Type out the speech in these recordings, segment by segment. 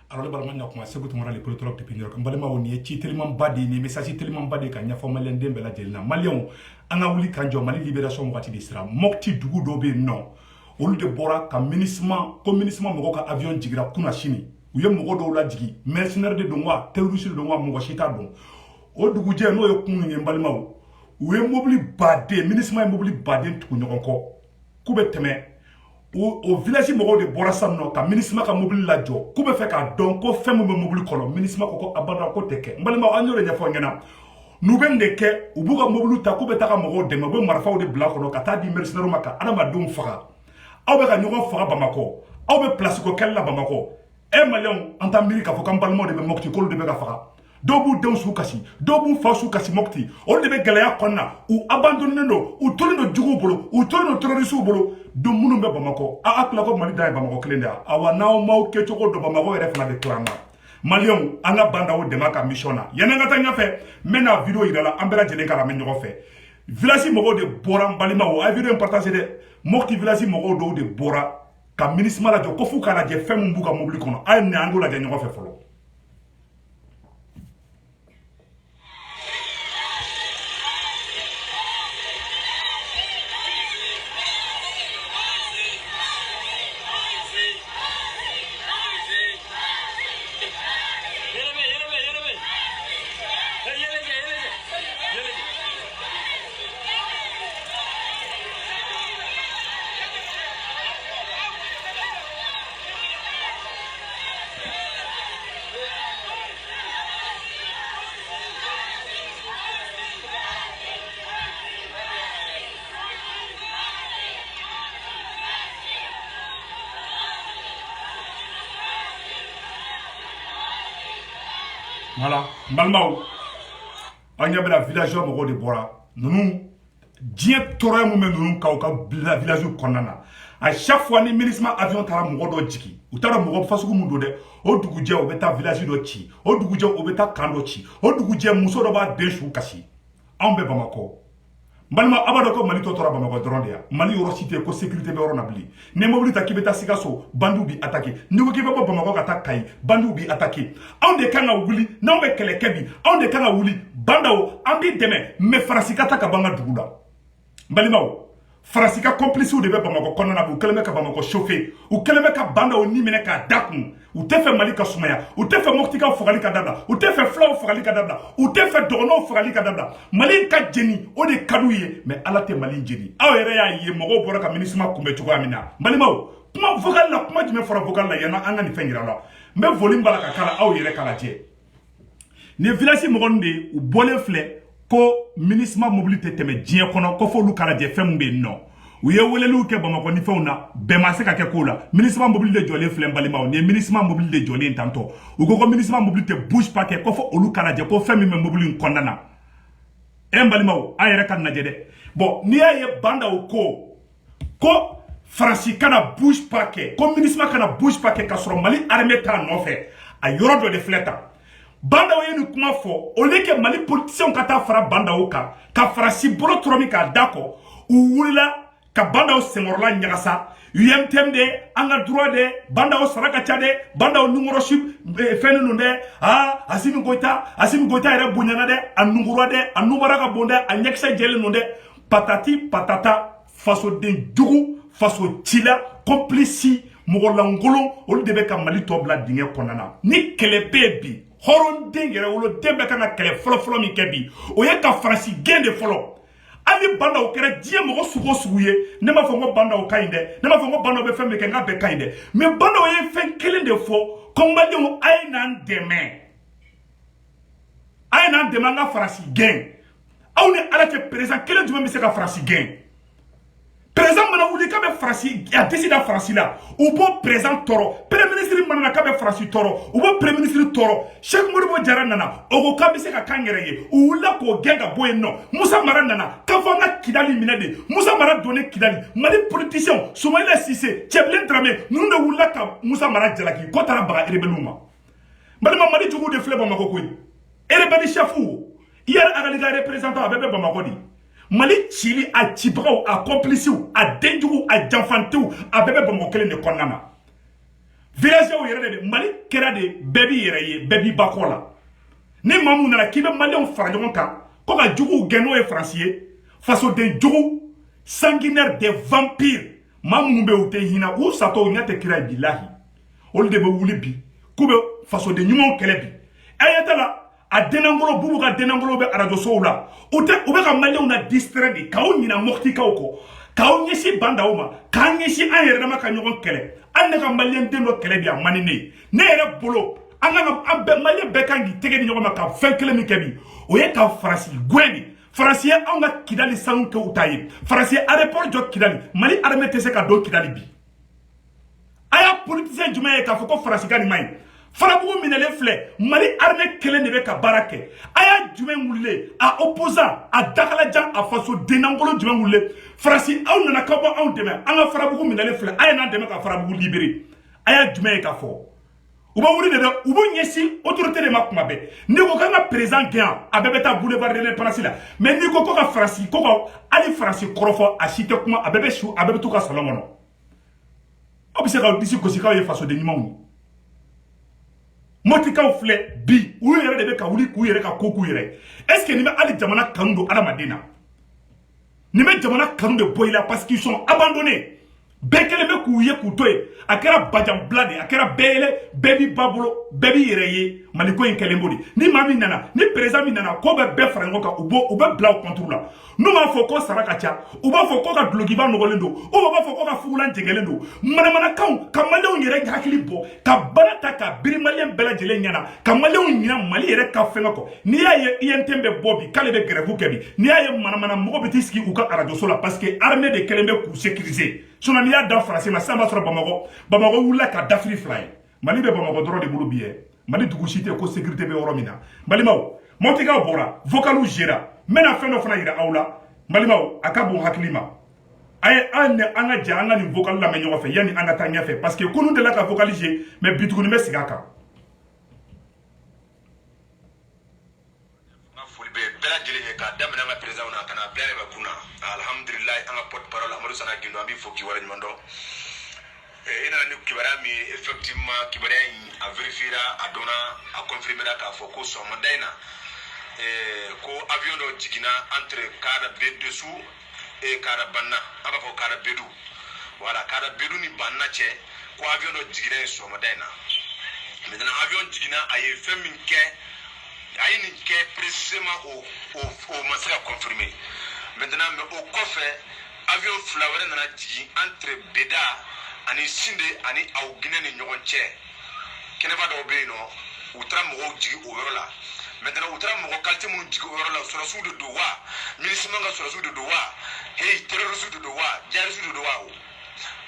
Alors le barman n'a commencé que tu m'auras les politologues depuis New York. Mbalima on y est tellement badé, ni messages tellement badé quand il y a formé l'indemne la delna. Malion, on a voulu quand Mali libération moitié d'Isra. Mokti dugu dobe non. Au lieu de bora comme ministre mogo ka avion jigra kuna chini. Ou y'a mogo do la jigi. Mercenaire de donwa, terroriste de donwa mogo chita don. O dugu je no yo kunu mbalima o. Ou y'a mobili badé, ministre mobili badé tout nyonko. Koube teme. Au village mogo de Borassa no ka ministre ka mobile la jo ku be fe ka don ko femu be mobile kolo ministre ko abada ko teke mbalima anyo le nyafo ngena nu ben de ke u buga mobile ta ku be ta ka mogo de mo be marfa de bla ko ka ta di mercenaire maka adama dum faga aw be ka nyogo faga bamako aw be place ko kella bamako e malion anta miri ka fo kam balmo de be mokti ko de be ka faga dobu den su kasi dobu fa su kasi mokti on de be galaya konna ou abandonné no ou tolino jugo bolo ou tolino terroriste bolo do munu be bamako a akla ko mali dai bamako klenda awa naw maw ke choko do bamako ere fana de klanga malion anga banda o de maka missiona yana ngata ngafe mena video irala ambera jele kala men nyogo fe village mogo de bora balima o a video importance de mokti village mogo do de bora ka ministre la jo ko fu kala je fem mbuka mobili kono ay ne ando la je nyogo fe folo Voilà, Malmao, on y a la village mogo de Bora. Nous, Dien Torah moumen nous kauka la village konana. À chaque fois les ministres avion tara mogo do jiki. Ou tara mogo fasuku mundo de. O duguje o beta village do chi. O duguje o beta kando chi. O duguje muso do ba deshu kashi. Ambe Bamako. Malma abado ko mali totora Bamako drondia. Mali oro cité ko sécurité be oro nabli. Ne mobili ta kibeta sigaso bandu bi attaqué. Ne ko kibe Bamako ka takai bandu bi attaqué. On de kanga wuli na on be kele kebi. On de kanga wuli bandao ambi deme me farasika ta ka banga duguda. Mbalimao farasika complice ou de be Bamako konana bu keleme ka Bamako chauffer. Ou keleme ka bandao ni mene ka dakun. Ou te fait Mali ka sumaya. Ou te fait Moktika fogali ka dabla. Ou te fait Flaw fogali ka dabla. Ou te fait Dono fogali ka dabla. Mali ka jeni o de kadouye mais ala te Mali jeni. Aw yere ya ye mogo bora ka ministre ma kumbe choko amina. Mbalimao kuma vocal la kuma jime fora vocal la yana anga ni fengira la. Me volume bala ka kala aw yere kala je. Ne village mogonde ou bolé flé ko ministre ma mobilité teme dien kono ko fo lu kala je fembe non. Ou ye wele lu ke Bamako ni feuna bema se ka ke ko la ministre mobilité jolé flem balima ni ministre mobilité jolé tanto ou ko ministre mobilité bouge pas ke ko fo olu kala je ko femi me mobilité kondana en balima o ayere kan na jede bon ni ye banda o ko Franci kana bouge pas ke ko ministre kana bouge pas ke ka soro Mali armée ta no fe a yoro do de fleta banda o yenu kuma fo o leke Mali politicien kata fara banda o ka Franci bolo tromi ka dako ou wula ka banda o sengorla nyagasa UMTM de anga droit de banda o saraka chade banda o numoroship fenu nde Assimi Goïta ere bunyana de anungurwa de anumaraka bonde anyeksa jele nde patati patata faso den jugu faso chila complici mogolangolo olu de be ka Mali tobla dinge konana ni kele bebi horon dengere wolo dembe kana kele folo mi kebi o ye ka Franci gende folo ali banda o kera die mogo suguye ne ma fongo banda o kainde ne ma fongo banda o be femme ke nga be kainde mais banda o ye fen kelen de fo komba de o aynan deme nga Franci gen aw ne ala ke président kelen djuma mi se ka Franci gen président mana wuli ka be Franci a décidé Franci la ou bo président toro premier ministre mana ka be Franci toro ou bo premier ministre toro Cheikh Modibo Jara nana o ko ka be se ka kangere ye ou la ko genga boye no Moussa Mara nana ka fo na Kidali minade Moussa Mara donné Kidali Mali politicien Soumaïla Cissé Tcheblin Dramé nous ne wula ka Moussa Mara jalaki ko tara baga rebeluma Mali jugu de fleba makokoy rebeli chefou hier agaliga représentant abebe Bamako di Mali Chili a Tibrao a complice a denjugu a janfantu a bébé Bamako kelen de konana village o yere de Mali kera de baby yere baby bakola ni mamu na ki be malien fara ɲɔgɔn kan ko ka jugu gɛn'o ye français façon de jugu sanguinaire des vampires mamu be u te hina u sato ɲa te kira bilahi olu de be wuli bi ku be façon de ɲumanw kɛlɛ bi ayatala a denangolo bubu ka denangolo be radio sow la u be ka malien na distrait de ka o ɲina mɔktikaw kɔ k'aw ɲɛsi bandaw ma k'an ɲɛsi an yɛrɛ dama ka ɲɔgɔn kɛlɛ an ne ka malien den dɔ kɛlɛ bi a mani ne yɛrɛ bolo an bɛɛ malien bɛɛ kan k'i tɛgɛ di ɲɔgɔn ma ka fɛn kelen min kɛ bi o ye ka farasi gɛn de farasi ye anw ka kidali sanu kɛ u ta ye farasi ye aéroport jɔ kidali mali armée tɛ se ka don kidali bi a y'a politicien jumɛn ye k'a fɔ ko farasi ka nin man ɲi farabugu minɛlen filɛ mali armée kelen de bɛ ka baara kɛ a y'a jumɛn wulile a opposant a dakalajan a faso denangolo jumɛn wulile farasi aw nana ka bɔ anw dɛmɛ an ka farabugu minɛlen filɛ a ye n'an dɛmɛ ka farabugu libéré a y'a jumɛn ye k'a fɔ u bɛ wuli de dɛ u b'u ɲɛsin autorité de ma kuma bɛɛ n'i ko k'an ka président gɛn a bɛɛ bɛ taa boulevard de l'indépendance la mais n'i ko ka farasi ko ka hali farasi kɔrɔfɔ a si tɛ kuma a bɛɛ bɛ su a bɛɛ bɛ t'u ka salon kɔnɔ aw bɛ se k'aw disi gosi k'aw ye fasoden ɲumanw ye motikaw filɛ bi u yɛrɛ de bɛ ka wuli k'u yɛrɛ ka ko k'u yɛrɛ est ce que nin bɛ hali jamana kanu don adamaden na nin bɛ jamana kanu de bɔ i la parce qu'ils sont abandonnés bɛɛ kelen bɛ k'u ye k'u to yen a kɛra bajanbila de a kɛra bɛɛ yɛlɛ bɛɛ b'i ba bolo bɛɛ b'i yɛrɛ ye maliko in kɛlen b'o de ni maa min nana ni président min nana ko bɛ bɛɛ fara ɲɔgɔn kan u bɛ bila u kɔnturu la n'u b'a fɔ ko sara ka ca u b'a fɔ ko ka dulokiba nɔgɔlen don u b'a fɔ ko ka fugulan jɛngɛlen don manamanakanw ka maliyɛnw yɛrɛ hakili bɔ ka baara ta ka biri maliyɛn bɛɛ lajɛlen ɲɛna ka maliyɛnw ɲina mali yɛrɛ ka fɛngɛ kɔ n'i y'a ye INT bɛ bɔ bi k'ale bɛ grève kɛ bi n'i y'a ye manamana mɔgɔ bɛ t'i sigi u ka radio so la parce que armée de kɛlen bɛ k'u sécuriser sinon n'i y'a da farasi ma sisan b'a sɔrɔ Bamako wulila ka dafiri fila ye mali bɛ Bamako dɔrɔn de bolo bi ye mali dugu si tɛ ko sécurité bɛ yɔrɔ min na balimaw mɔtikaw bɔra vocalu gera n bɛna fɛn dɔ fana yira aw la balimaw a ka bon hakili ma a ye an ka jɛ an ka nin vocal lamɛn ɲɔgɔn fɛ yanni an ka taa ɲɛfɛ parce que kunun delila ka vocal jouer mais bi tuguni bɛ segin a kan bɛɛ lajɛlen ye k'a daminɛ an ka président na ka na bila yɛrɛ kunna alhamdulilayi an ka porte parole Amadu Sana Gindo an b'i fo k'i waleɲuman dɔn i nana ni kibaruya min ye effectivement kibaruya in a vérifiera a donna a confirmera k'a fɔ ko sɔgɔmada in na ko avion dɔ jiginna entre Kara Bedusu et Kara Banna an b'a fɔ Kara Bedu voilà Kara Bedu ni Banna cɛ ko avion dɔ jiginna yen sɔgɔmada in na maintenant avion jiginna a ye fɛn min kɛ a ye nin kɛ précisément o ma se ka confirmer maintenant mais o kɔfɛ avion fila wɛrɛ nana jigin entre Beda ani Sinde ani Awginɛ ni ɲɔgɔn cɛ kɛnɛba dɔw bɛ yen nɔ u taara mɔgɔw jigin o yɔrɔ la maintenant u taara mɔgɔ qualité minnu jigin o yɔrɔ la sɔrɔsiw de don wa MINUSMA ka sɔrɔsiw de don wa hey terroristes de don wa djihadistes de don wa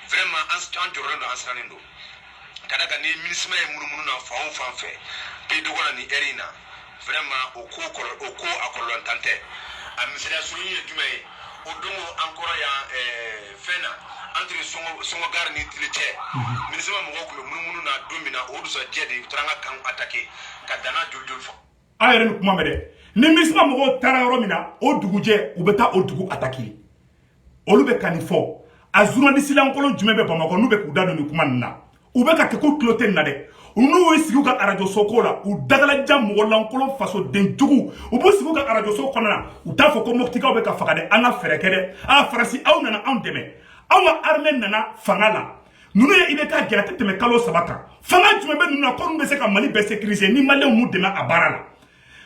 vraiment an jɔrɔlen don an sirannen don ka da kan ni MINUSMA ye munumunu na fan o fan fɛ pays de kɔnɔ ni heure in na vraiment o ko a kɔlɔntan tɛ a misaliya surun ye jumɛn ye o don an kɔrɔ yan fɛn na entre Sɔngɔgari ni Tile cɛ MINUSMA mɔgɔw tun bɛ munumunu na don min na o dusajɛ de u taara an ka kan attaquer ka danna joli fɔ a yɛrɛ ni kuma mɛ dɛ ni MINUSMA mɔgɔw taara yɔrɔ min na o dugujɛ u bɛ taa o dugu attaquer olu bɛ ka nin fɔ a journaliste lankolon jumɛn bɛ Bamakɔ n'u bɛ k'u da don nin kuma nin na u bɛ ka kɛ ko tulo tɛ nin na dɛ n'u ye sigi ka radio so ko la u dagalajan mɔgɔ lankolon faso den jugu u b'u sigi ka radio so kɔnɔ na u t'a fɔ ko mɔktikaw bɛ ka faga dɛ an ka fɛɛrɛ kɛ dɛ a farasi aw nana anw dɛmɛ anw ka armée nana fanga la ninnu ye IBK gɛrɛ tɛ tɛmɛ kalo 3 kan fanga jumɛn bɛ ninnu na ko ninnu bɛ se ka Mali bɛɛ sécuriser ni maliyɛnw m'u dɛmɛ a baara la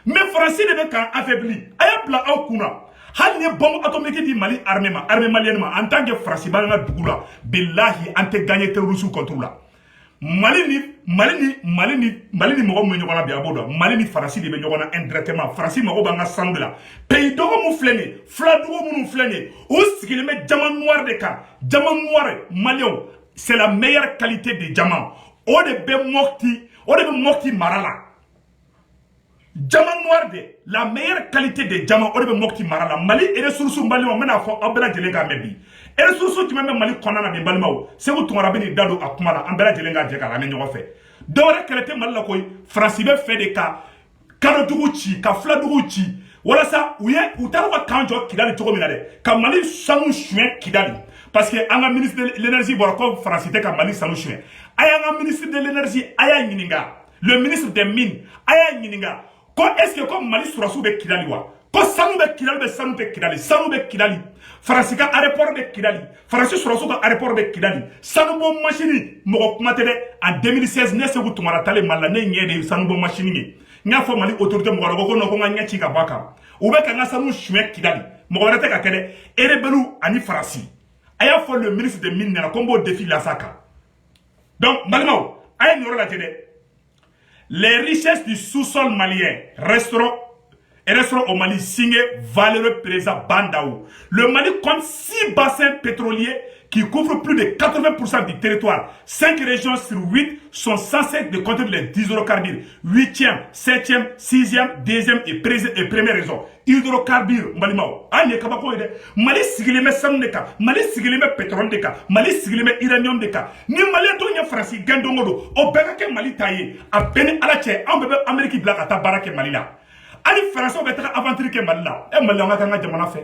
mais farasi de bɛ k'an affaibli a y'a bila aw kunna hali ni bombe atomique di Mali armée ma armée malienne ma en tant que farasi b'an ka dugu la billahi an tɛ gagner terroristes contre la Mali ni mɔgɔ min ɲɔgɔn na bi a b'o dɔn Mali ni farasi de bɛ ɲɔgɔn na indirectement farasi mago b'an ka sanu de la pays dɔgɔ mun filɛ nin ye filadugu minnu filɛ nin ye o sigilen bɛ jama noir de kan jama noir maliyɛnw c'est la meilleure qualité de jama o de bɛ Mopti mara la jama noir de la meilleure qualité de jama o de bɛ Mopti mara la Mali ressources maliyɛnw n bɛna fɔ aw bɛɛ lajɛlen k'a mɛn bi ressources jumɛn bɛ Mali kɔnɔna na bi balimaw Segu Tunkara bɛ nin da don a kuma la an bɛɛ lajɛlen k'a jɛ k'a lamɛn ɲɔgɔn fɛ dɔwɛrɛ kɛlɛ tɛ Mali la koyi farasi bɛ fɛ de ka kalodugu ci ka filadugu ci walasa u taara ka kan jɔ Kidali cogo min na dɛ ka Mali sanu suɲɛ Kidali parce que an ka ministre de l'énergie bɔra ko farasi tɛ ka Mali sanu suɲɛ a y'an ka ministre de l'énergie a y'a ɲininka le ministre des Mines, aya nyininga. Est-ce que comme Mali Sourassou be Kidali wa? Ko Sanu be Kidali be Sanu be Kidali, Sanu be Kidali. Faransi ka aéroport be Kidali, Faransi Sourassou ka aéroport be Kidali. Sanu bon machine mo ko matede en 2016 ne se ku tumara tale mala ne nyede Sanu bon machine ni. Nya fo Mali autorité mo ko no ko nga chi ka baka. Ou be ka nga Sanu choué Kidali. Mo ko rete ka kede erebelu ani Faransi. Aya fo le ministre des Mines na combo défi la saka. Donc Malimao, aya nyoro la tede. Les richesses du sous-sol malien resteront au Mali signé valeureux président Bandaou. Le Mali compte 6 bassins pétroliers qui couvrent plus de 80% du territoire. 5 régions sur 8 sont censées de contenir les 10 hydrocarbures. 8e, 7e, 6e, 2e et première raison. Hydrocarbures, Malimao. Agne kabako ide. Mali sigileme sam deka, Mali sigileme pétrole deka, Mali sigileme uranium deka. Ni Mali to nya Franci gandongodo. O beka ke Mali taye. A beni alache, an bebe Ameriki black ata barake Mali la. Ali Français o beta aventure ke Mali la. E Mali nga kanga jamana fe.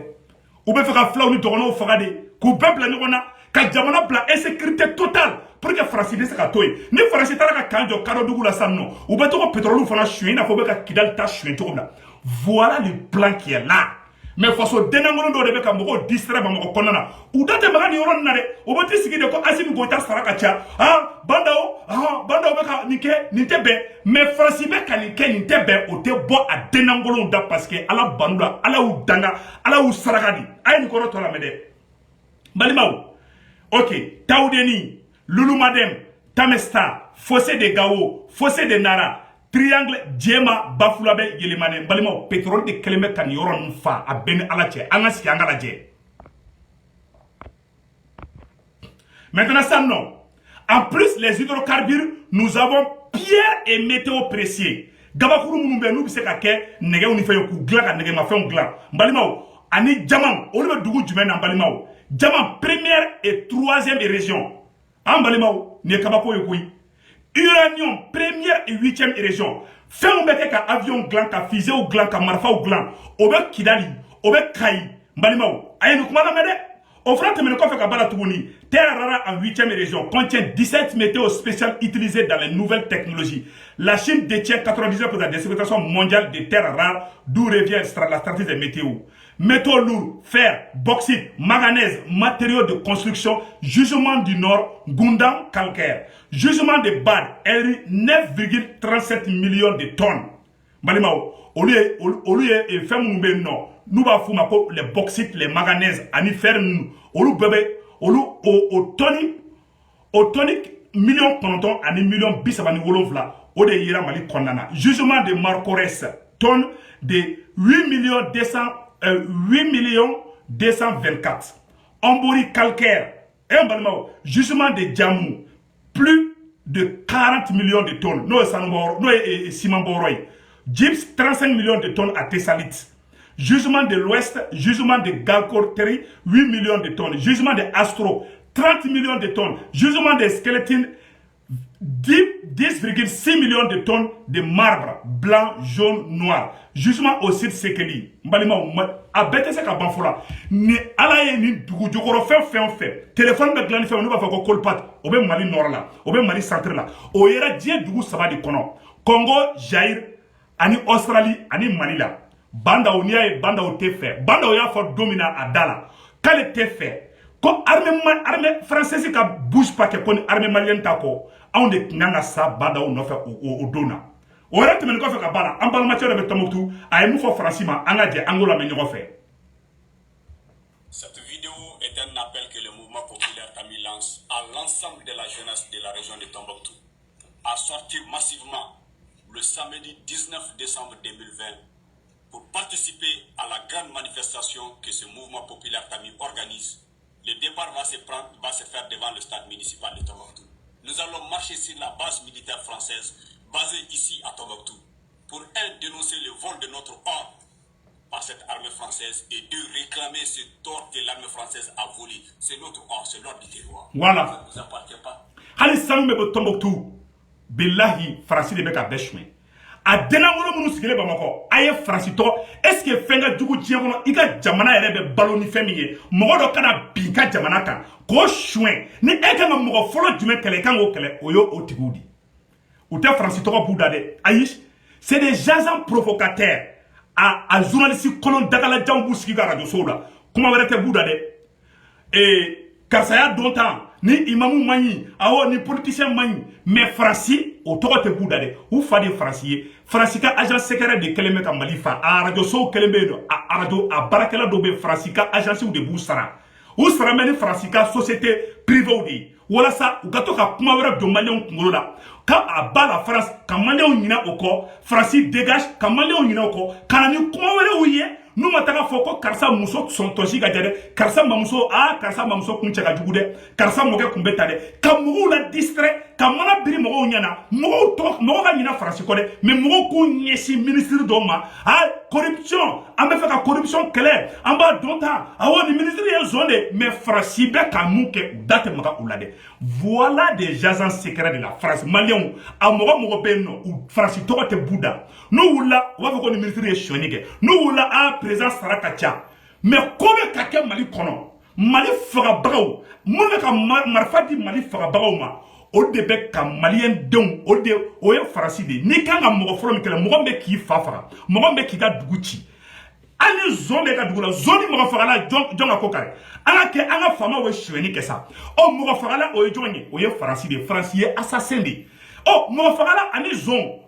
Ou be feka flaw ni dogono fagade. Ku peuple ni wona ka jamana bla insécurité totale pour que Franci ne se ka toy. Ni Franci tara ka kanjo kado dugu la sanno. Ou be to ko pétrole fana choué na fo be ka kidal ta choué to la. Voilà le plan qui est là. Mais façon denangolo do de ka moko distrait ba moko konana. Ou date magani yoron na de. O boti sigi de ko asimi go ta saraka cha. Ah bandao be ka nike nitebe. Mais Franci be ka nike nitebe o te bo a denangolo da parce que ala banula, ala ou danga, ala ou sarakadi. Ay ni koro to la mede. Balimao. OK, Taoudeni, Lulumadem, Tamesta, Fossé de Gao, Fossé de Nara, Triangle, Djema, Bafulabe, Yelimane, Balimo, pétrole de Keleme Kanyoron Fa, à Ben Alache, Angas Yangalaje. Maintenant, ça non. En plus, les hydrocarbures, nous avons pierre et météo précieux. Gabakuru Mumbe, nous, c'est qu'à nege on y fait un coup glan, nege ma fait un glan. Balimo, Ani Djaman, on le dougou du men en Balimao. Djaman, première et troisième région. En Balimao, n'est kabako yokui. Uranium, première et 8e région. Fait un bec à avion gland, à fusée ou gland, à marfa ou gland. Obe Kidali, Obe Kai, Balimao. Aïe, nous comment la mede? Au front de Menoko fait Kabala Toubouni. Terre rare en 8e région contient 17 météos spéciales utilisées dans les nouvelles technologies. La Chine détient 99% de la distribution mondiale des terres rares, d'où revient la stratégie des météos. Métaux lourds, fer, bauxite, manganèse, matériaux de construction, jugement du Nord, Gundam, calcaire. Jugement de Bad, 9,37 millions de tonnes. Balimao, au lieu de faire mon non, nous avons les bauxites, les manganèses, ani fer, au lieu bébé, au tonique, millions pendant ani millions bisabani wolofla, au de Yira Mali Kondana. Jugement de Marcores, tonnes de 8 millions 224. Ambori calcaire. Jugement de Djamou. Plus de 40 millions de tonnes. Nous Simon Boroy. Gyps, 35 millions de tonnes à Thessalite. Jugement de l'Ouest, jugement de Galcorteri, 8 millions de tonnes. Jugement de Astro, 30 millions de tonnes. Jugement de Skeleton, 10,6 millions de tonnes de marbre blanc, jaune, noir. Jugement au site Sekeli. Mbalima a bête c'est qu'à Banfola. Ni alaye ni dugu jokoro fait. Téléphone de glan fait on va faire kolpat. Obe Mali nord là, obe Mali centre là. O yera die dugu saba di kono. Congo, Jair, ani Australie, ani Mali là. Banda o niya banda o te fait. Banda o ya for domina a dala. Kale te fait. Ko armée française ka bouge pas que kon armée malienne ta ko. On de nanga sa banda o no fait o dona. O rete men ko fe ka bana en matière de Tombouctou ay mu fo francima angadje angola men ñoko fait. Cette vidéo est un appel que le mouvement populaire Tami lance à l'ensemble de la jeunesse de la région de Tombouctou à sortir massivement le samedi 19 décembre 2020 pour participer à la grande manifestation que ce mouvement populaire Tami organise. Le départ va se faire devant le stade municipal de Tombouctou. Nous allons marcher sur la base militaire française basée ici à Tombouctou pour dénoncer le vol de notre or par cette armée française et de réclamer ce tort que l'armée française a volé. C'est notre or, c'est l'ordre du terroir. Voilà. Ça ne nous appartient pas. Hali sangme be Tombouctou. Billahi France de beka beshme. A denangolo munu sigele bamako. Aye France to est-ce que fenga dugu tiengono iga jamana elebe baloni femiye. Mogodo kana bika jamana kan. Ko chouin. Ni eka nga mogo folo jume kele kan go kele oyo otigudi. ou t'es France toko boudade aïs c'est des agents provocateurs à journalistes colon dagala jambu siga radio sola kuma wéré te boudade et karsaya dontan ni imamu mani awo ni politicien mani mais Franci o toko te boudade ou fa de Francier Francica agent secret de keleme ka malifa a radio so keleme do a radio a barakela do be Francica agence ou de bousara ou sera meni Francica société privée ou di wala sa u gato ka kuma wéré do malien ngolo la ka a ba la France ka malien nyina oko Franci dégage ka malien nyina oko kana ni kuma wéré ou ye nous mataka foko karsa muso son toshi ga jade karsa mamuso karsa mamuso kunche ga jugude karsa moke kumbeta de kamugu la distrait kamana biri mogo nyana mogo to mogo ga nyina France ko de mais mogo ko nyesi ministre do ma corruption ambe fa ka corruption clair amba donta ni ministre ye zone mais France be kamuke date maka ulade voilà des agents secrets de la France malien a mogo benno ou France to te bouda nous wula wa ko ni ministre ye shonike nous wula présence sarakacha mais comme kake mali kono mali faga bagaw mo ka marfa di mali faga bagaw ma o de be ka malien don o de o ye farasi de ni kan ga mogo folo mi kele mogo be ki fa faga mogo be ki ga duguci ani zone ga dugula zone mogo faga la jonga ko kare ala ke anga fama we shweni ke sa o mogo faga la o ye jonye o ye farasi de francier assassin de o mogo faga la ani zone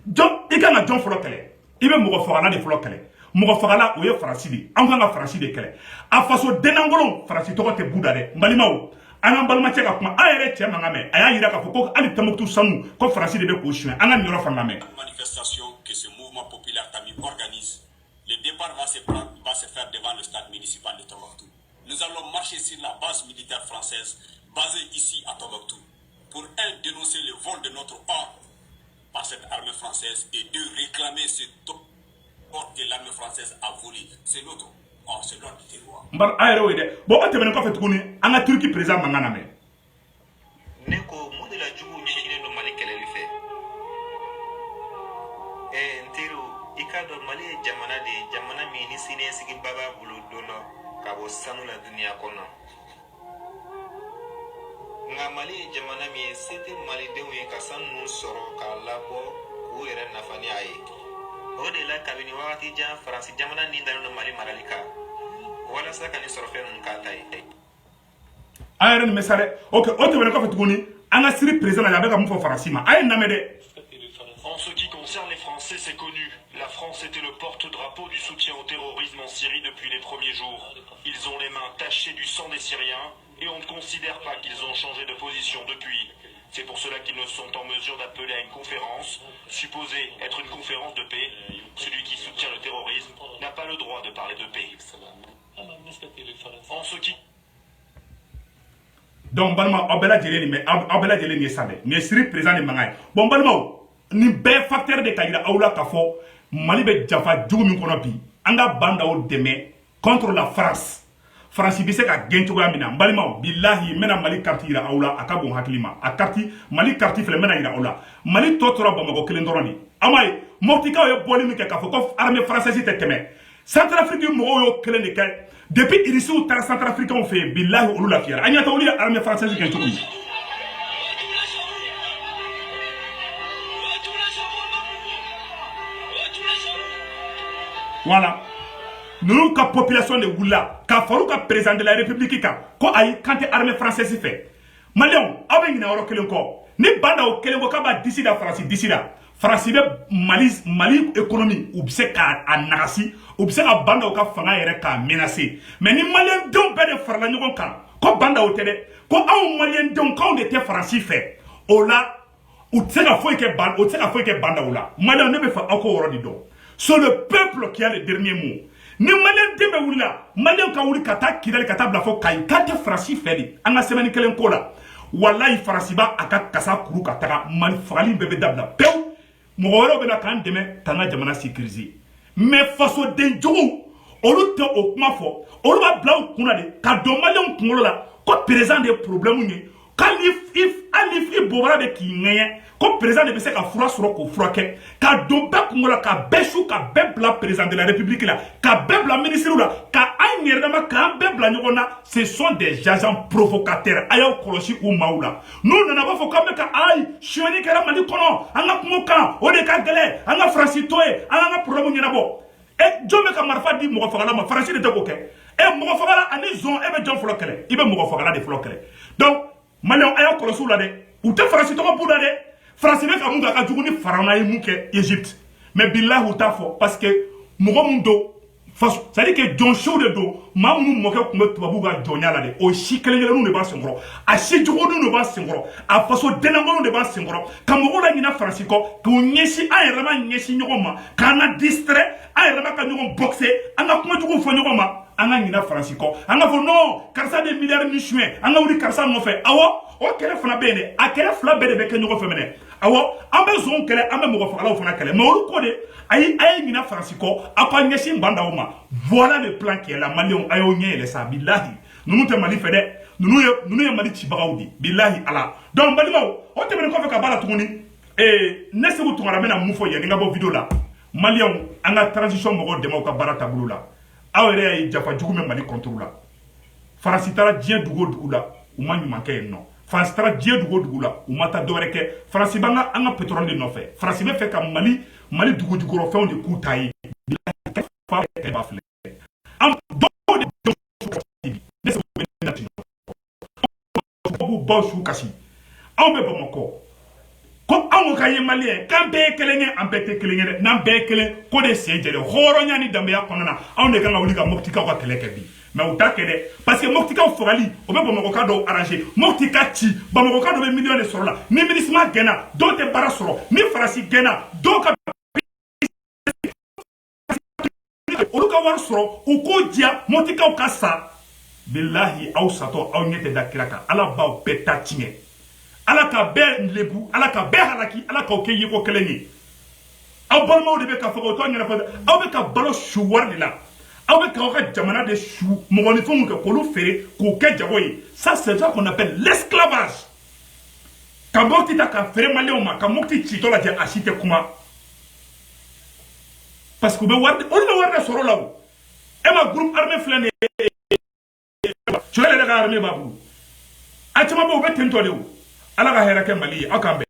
jon ikanga jon folo kele ibe mogo faga la de folo kele mogo fagala o ye Franci de an kan ka Franci de kɛlɛ a faso denangolon Franci tɔgɔ tɛ buda dɛ mbalimaw an ka balimakɛ ka kuma a yɛrɛ cɛ man ka mɛn a y'a yira k'a fɔ ko hali Tombouctou sanu ko Franci de bɛ k'o suɲɛ an ka nin yɔrɔ fana lamɛn. Manifestation que ce mouvement populaire Tami organise, le départ va se faire devant le stade municipal de Tombouctou. Nous allons marcher sur la base militaire française basée ici à Tombouctou pour dénoncer le vol de notre or par cette armée française et de réclamer ce que l'armée française a volé. C'est l'autre. Oh, c'est l'ordre du terroir. Bon, on te met en fait on a Turquie présent mangana me. Neko mo de la jugu chine no mali kele fait. Ntiro ikado mali jamana mi ni sine sigi baba bulu dono kabo sanu la dunia kono. Nga mali jamana mi c'était mali de wi ka sanu soro ka labo ku ere nafani aye. Au-delà kabini wakati jan France jamana ni dano mali maralika wala saka ni sorfen nkatai ayren mesare OK on te wele ko fatuguni anga siri président la beka mfo France ma ay namede. En ce qui concerne les Français, c'est connu. La France était le porte-drapeau du soutien au terrorisme en Syrie depuis les premiers jours. Ils ont les mains tachées du sang des Syriens et on ne considère pas qu'ils ont changé de position depuis. C'est pour cela qu'ils ne sont en mesure d'appeler à une conférence, supposée être une conférence de paix. Celui qui soutient le terrorisme n'a pas le droit de parler de paix. En ce qui... Donc, balma, obela jele ni sabe. Mais siri président de mangay. Bon, balma, ni be facteur de kayira aula kafo, mali be jafa jugu min kono bi. Anga banda o deme contre la France. France bi se ka gencho ga mina balima billahi mena mali carte ira aula akabo hakilima a carte mali carte fele mena ira aula mali totora bamako kelen doroni amay motika yo boli mi ke ka fo ko armée française te teme Centrafrique mo yo kelen de kay depuis irisi ou tar Centrafrique on fait billahi ulu la fiera anya tawli armée française gencho ko voilà. Nous, la population de Goula, ka faru ka président de la République, ko ayi quand armée française fait. Malion, avec une euro kelenko, ni banda o kelenko kaba d'ici la France, France be Mali économie ou bse ka anagasi, ou bse ka banda o ka fanga yere ka menacer. Mais ni Malien don be de farla nyogon kan, ko banda o tede, ko aw Malien don ka on était France fait. O la ou tseka foi ke banda o la. Malien ne be fa encore woro di do. C'est le peuple qui a le dernier mot. Ni malien dembe wula malien ka wuli kata kidali kata blafo kay kate France feli anga semaine kelen ko la wallahi France ba aka kasa kuru kata man fagali bebe dabla pew mo woro be na kan deme tanga jamana sécuriser mais faso den jogu olu te o kuma fo olu ba blaw kuna de ka do malien kunkolo la ko président des problèmes ni Alifri bobara de ki ngeye ko président de bese ka fura soro ko furake ka domba kungola ka beshu ka bebla président de la république là ka bebla ministre là ka ay ngerdama ka bebla nyona ce sont des agents provocateurs ayo koloshi ou maula nous n'avons pas fokame ka ay shioni kera mali kono anga kumoka o de ka gele anga francitoe anga problème nyina bo e jombe ka marfa di mo fagala ma franci de takoke e mo fagala ani zon e be jon flokele ibe mo fagala de flokele donc Malion ayo kolosu la de ou te farasi to ko de farasi be ka mun ka juguni farana yi muke Egypte mais billahi ou ta fo parce que mugo mundo faso ça dit que John Show de do ma mun mo ke kuma tubabu ga jonya la de o shi kele nu ne ba sengoro a shi jugo nu ne ba sengoro a faso denango nu ne ba sengoro ka mugo la nyina farasi ko ko nyeshi ay rama nyeshi nyogoma kana distrait ay rama ka nyogom boxer anga kuma jugo fo nyogoma anga nyina franci ko anga fo non karsa de milliards ni chouin anga wuri karsa no fe awo o kele fana bene a kele fla bede be kenyo ko femene awo ambe zon kele ambe mo ko fala fana kele mais o ko de ay nyina franci ko apa nyesi mbanda o ma voilà le plan qui est là malion ayo nyele sa billahi nunu te mali fede nunu ye mali chibagaudi billahi ala donc balimaw o te ben ko fe ka bala tuguni ne se bu tungara mena mufo ye nga bo video la malion anga transition mo ko demo ka bara tabulu la awere ay jafa jugume mali contrôle la farasi tara dien dugo la o ma nyuma ke no farasi tara dien dugo la o mata dore ke farasi banga anga pétrole de no fe farasi be fe ka mali dugo ro fe on de kutayi fa e ba fle am do de ne se be natino bu bo shu kasi am be bomako ko amu ka ye malien kan be kelenge am be te kelenge nan be kelen ko de sejere horo nyani dambe ya konana on de kan wuli ka mokti ka keleke bi mais o ta kede parce que mokti ka fogali o be bomako ka do arranger mokti ka ti bomako ka do be millions de soro la ni ministre gena do te bara soro ni farasi gena do ka o ka war soro o ko dia mokti ka ka sa billahi aw sato aw nyete dakiraka ala ba o beta tinye ala ka be lebu ala ka be halaki ala ka oke yiko kelengi aw balmo de be ka fako to nyana fa aw be ka balo shuwar la aw be ka ka jamana de shu mogoni fo ka ko lu fere ko ke jagoyi ça c'est ça qu'on appelle l'esclavage ka mokti ta ka fere malé ma ka mokti ci to la je achite kuma parce que be warde on be warde soro lawo e ma groupe armé flane tu les armées babu a chama bo be tento de ala ka hera ke mali akambe